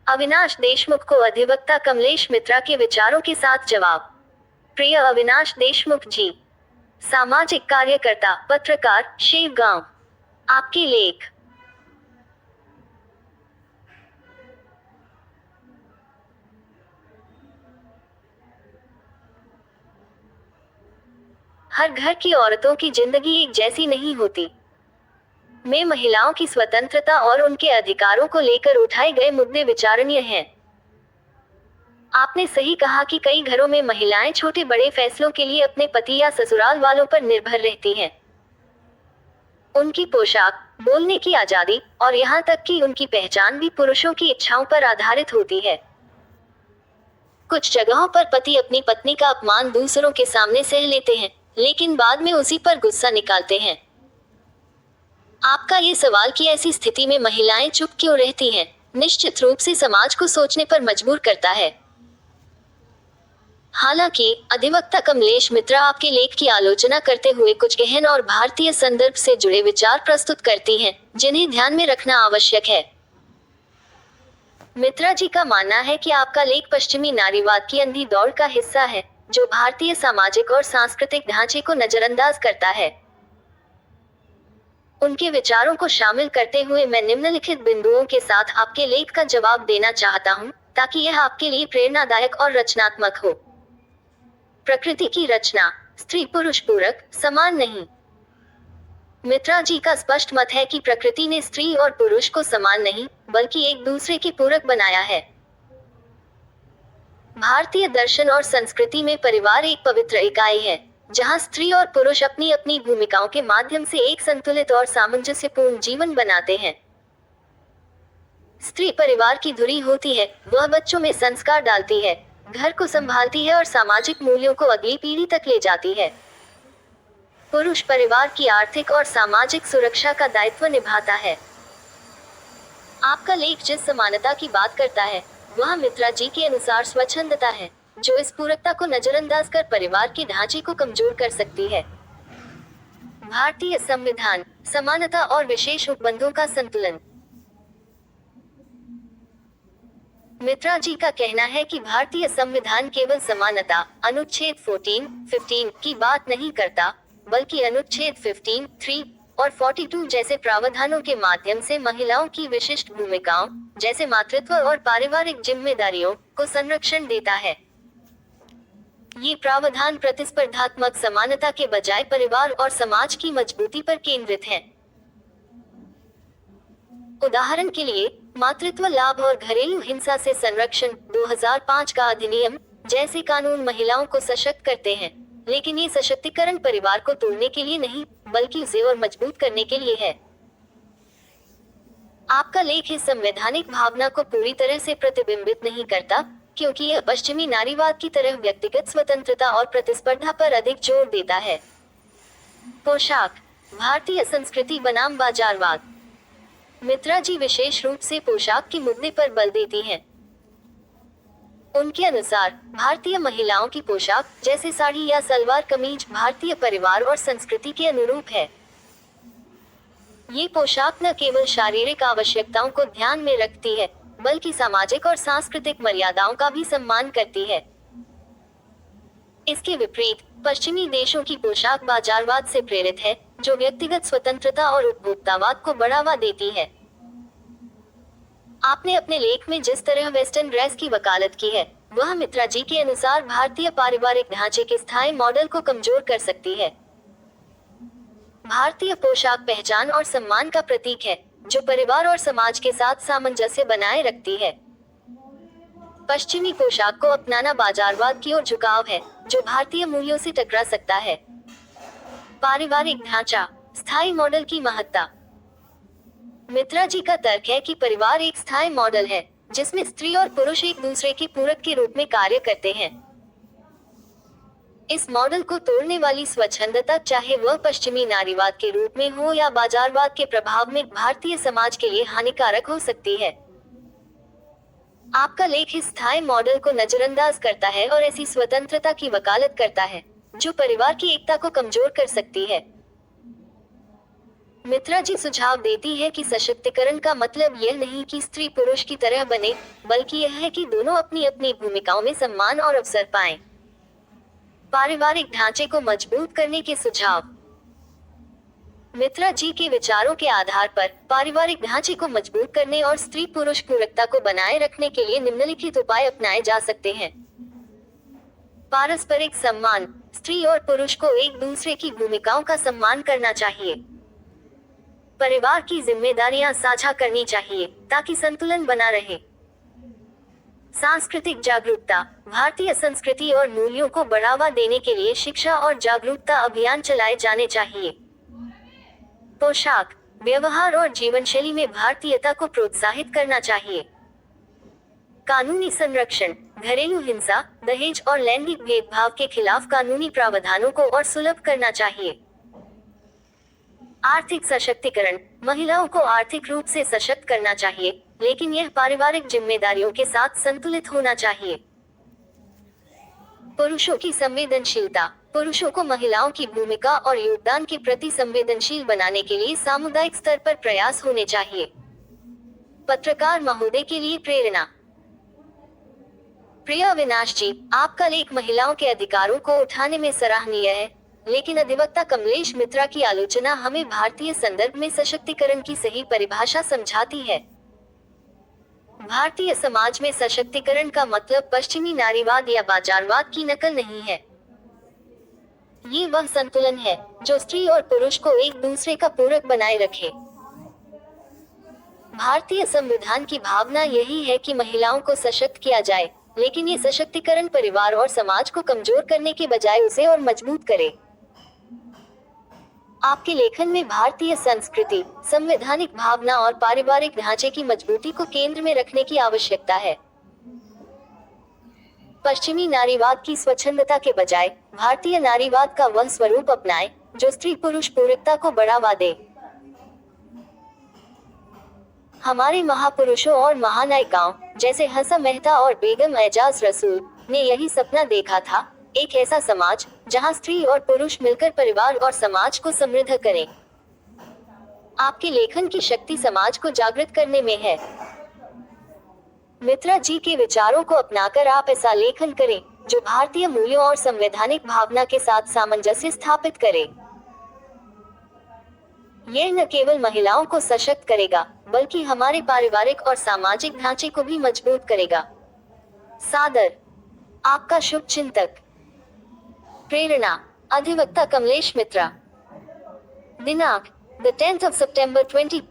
अविनाश देशमुख को अधिवक्ता कमलेश मित्रा के विचारों के साथ जवाब। प्रिय अविनाश देशमुख जी, सामाजिक कार्यकर्ता, पत्रकार, शेवगांव। आपके लेख। हर घर की औरतों की जिंदगी एक जैसी नहीं होती। में महिलाओं की स्वतंत्रता और उनके अधिकारों को लेकर उठाए गए मुद्दे विचारणीय हैं। आपने सही कहा कि कई घरों में महिलाएं छोटे बड़े फैसलों के लिए अपने पति या ससुराल वालों पर निर्भर रहती हैं। उनकी पोशाक, बोलने की आजादी और यहाँ तक कि उनकी पहचान भी पुरुषों की इच्छाओं पर आधारित होती है। कुछ जगहों पर पति अपनी पत्नी का अपमान दूसरों के सामने सह लेते हैं, लेकिन बाद में उसी पर गुस्सा निकालते हैं। आपका ये सवाल कि ऐसी स्थिति में महिलाएं चुप क्यों रहती हैं, निश्चित रूप से समाज को सोचने पर मजबूर करता है। हालांकि अधिवक्ता कमलेश मित्रा आपके लेख की आलोचना करते हुए कुछ गहन और भारतीय संदर्भ से जुड़े विचार प्रस्तुत करती हैं, जिन्हें ध्यान में रखना आवश्यक है। मित्रा जी का मानना है कि आपका लेख पश्चिमी नारीवाद की अंधी दौड़ का हिस्सा है, जो भारतीय सामाजिक और सांस्कृतिक ढांचे को नजरअंदाज करता है। उनके विचारों को शामिल करते हुए मैं निम्नलिखित बिंदुओं के साथ आपके लेख का जवाब देना चाहता हूं, ताकि यह आपके लिए प्रेरणादायक और रचनात्मक हो। प्रकृति की रचना, स्त्री पुरुष पूरक, समान नहीं। मित्रा जी का स्पष्ट मत है कि प्रकृति ने स्त्री और पुरुष को समान नहीं, बल्कि एक दूसरे के पूरक बनाया है। भारतीय दर्शन और संस्कृति में परिवार एक पवित्र इकाई है, जहां स्त्री और पुरुष अपनी अपनी भूमिकाओं के माध्यम से एक संतुलित और सामंजस्यपूर्ण जीवन बनाते हैं। स्त्री परिवार की धुरी होती है, वह बच्चों में संस्कार डालती है, घर को संभालती है और सामाजिक मूल्यों को अगली पीढ़ी तक ले जाती है। पुरुष परिवार की आर्थिक और सामाजिक सुरक्षा का दायित्व निभाता है। आपका लेख जिस समानता की बात करता है, वह मित्रा जी के अनुसार स्वच्छंदता है, जो इस पूरकता को नजरअंदाज कर परिवार के ढांचे को कमजोर कर सकती है। भारतीय संविधान, समानता और विशेष उपबंधों का संतुलन। मित्रा जी का कहना है कि भारतीय संविधान केवल समानता, अनुच्छेद 14 की बात नहीं करता, बल्कि अनुच्छेद 15, 3 और 42 जैसे प्रावधानों के माध्यम से महिलाओं की विशिष्ट भूमिकाओं, जैसे मातृत्व और पारिवारिक जिम्मेदारियों, को संरक्षण देता है। ये प्रावधान प्रतिस्पर्धात्मक समानता के बजाय परिवार और समाज की मजबूती पर केंद्रित हैं। उदाहरण के लिए, मातृत्व लाभ और घरेलू हिंसा से संरक्षण 2005 का अधिनियम जैसे कानून महिलाओं को सशक्त करते हैं, लेकिन ये सशक्तिकरण परिवार को तोड़ने के लिए नहीं, बल्कि उसे और मजबूत करने के लिए है। आपका लेख इस संवैधानिक भावना को पूरी तरह से प्रतिबिंबित नहीं करता, क्योंकि यह पश्चिमी नारीवाद की तरह व्यक्तिगत स्वतंत्रता और प्रतिस्पर्धा पर अधिक जोर देता है। पोशाक, भारतीय संस्कृति बनाम बाजारवाद। मित्रा जी विशेष रूप से पोशाक के मुद्दे पर बल देती हैं। उनके अनुसार भारतीय महिलाओं की पोशाक, जैसे साड़ी या सलवार कमीज, भारतीय परिवार और संस्कृति के अनुरूप है। ये पोशाक न केवल शारीरिक आवश्यकताओं को ध्यान में रखती है, बल्कि सामाजिक और सांस्कृतिक मर्यादाओं का भी सम्मान करती है। इसके विपरीत, पश्चिमी देशों की पोशाक बाजारवाद से प्रेरित है, जो व्यक्तिगत स्वतंत्रता और उपभोक्तावाद को बढ़ावा देती है। आपने अपने लेख में जिस तरह वेस्टर्न ड्रेस की वकालत की है, वह मित्रा जी के अनुसार भारतीय पारिवारिक ढांचे के स्थायी मॉडल को कमजोर कर सकती है। भारतीय पोशाक पहचान और सम्मान का प्रतीक है, जो परिवार और समाज के साथ सामंजस्य बनाए रखती है। पश्चिमी पोशाक को अपनाना बाजारवाद की ओर झुकाव है, जो भारतीय मूल्यों से टकरा सकता है। पारिवारिक ढांचा, स्थायी मॉडल की महत्ता। मित्रा जी का तर्क है कि परिवार एक स्थायी मॉडल है, जिसमें स्त्री और पुरुष एक दूसरे के पूरक के रूप में कार्य करते हैं। इस मॉडल को तोड़ने वाली स्वच्छंदता, चाहे वह पश्चिमी नारीवाद के रूप में हो या बाजारवाद के प्रभाव में, भारतीय समाज के लिए हानिकारक हो सकती है। आपका लेख इस स्थायी मॉडल को नजरअंदाज करता है और ऐसी स्वतंत्रता की वकालत करता है, जो परिवार की एकता को कमजोर कर सकती है। मित्रा जी सुझाव देती है कि सशक्तिकरण का मतलब यह नहीं कि स्त्री पुरुष की तरह बने, बल्कि यह है कि दोनों अपनी अपनी भूमिकाओं में सम्मान और अवसर पाएं। पारिवारिक ढांचे को मजबूत करने के सुझाव। मित्रा जी के विचारों के आधार पर पारिवारिक ढांचे को मजबूत करने और स्त्री पुरुष पूरकता को बनाए रखने के लिए निम्नलिखित उपाय अपनाए जा सकते हैं। पारस्परिक सम्मान, स्त्री और पुरुष को एक दूसरे की भूमिकाओं का सम्मान करना चाहिए। परिवार की जिम्मेदारियां साझा करनी चाहिए ताकि संतुलन बना रहे। सांस्कृतिक जागरूकता, भारतीय संस्कृति और मूल्यों को बढ़ावा देने के लिए शिक्षा और जागरूकता अभियान चलाए जाने चाहिए। पोशाक, व्यवहार और जीवनशैली में भारतीयता को प्रोत्साहित करना चाहिए। कानूनी संरक्षण, घरेलू हिंसा, दहेज और लैंगिक भेदभाव के खिलाफ कानूनी प्रावधानों को और सुलभ करना चाहिए। आर्थिक सशक्तिकरण, महिलाओं को आर्थिक रूप से सशक्त करना चाहिए, लेकिन यह पारिवारिक जिम्मेदारियों के साथ संतुलित होना चाहिए। पुरुषों की संवेदनशीलता, पुरुषों को महिलाओं की भूमिका और योगदान के प्रति संवेदनशील बनाने के लिए सामुदायिक स्तर पर प्रयास होने चाहिए। पत्रकार महोदय के लिए प्रेरणा। प्रिय अविनाश जी, आपका लेख महिलाओं के अधिकारों को उठाने में सराहनीय है, लेकिन अधिवक्ता कमलेश मित्रा की आलोचना हमें भारतीय संदर्भ में सशक्तिकरण की सही परिभाषा समझाती है। भारतीय समाज में सशक्तिकरण का मतलब पश्चिमी नारीवाद या बाजारवाद की नकल नहीं है। ये वह संतुलन है जो स्त्री और पुरुष को एक दूसरे का पूरक बनाए रखे। भारतीय संविधान की भावना यही है कि महिलाओं को सशक्त किया जाए, लेकिन ये सशक्तिकरण परिवार और समाज को कमजोर करने के बजाय उसे और मजबूत करे। आपके लेखन में भारतीय संस्कृति, संवैधानिक भावना और पारिवारिक ढांचे की मजबूती को केंद्र में रखने की आवश्यकता है। पश्चिमी नारीवाद की स्वच्छंदता के बजाय भारतीय नारीवाद का वह स्वरूप अपनाएं जो स्त्री पुरुष पूरकता को बढ़ावा दे। हमारे महापुरुषों और महानायिकाओं जैसे हंसा मेहता और बेगम एजाज रसूल ने यही सपना देखा था, एक ऐसा समाज जहां स्त्री और पुरुष मिलकर परिवार और समाज को समृद्ध करें। आपके लेखन की शक्ति समाज को जागृत करने में है। मित्रा जी के विचारों को अपनाकर आप ऐसा लेखन करें जो भारतीय मूल्यों और संवैधानिक भावना के साथ सामंजस्य स्थापित करे। यह न केवल महिलाओं को सशक्त करेगा, बल्कि हमारे पारिवारिक और सामाजिक ढांचे को भी मजबूत करेगा। सादर, आपका शुभ चिंतक। प्रेरणा, अधिवक्ता कमलेश मित्रा। दिनांक: 10 September 20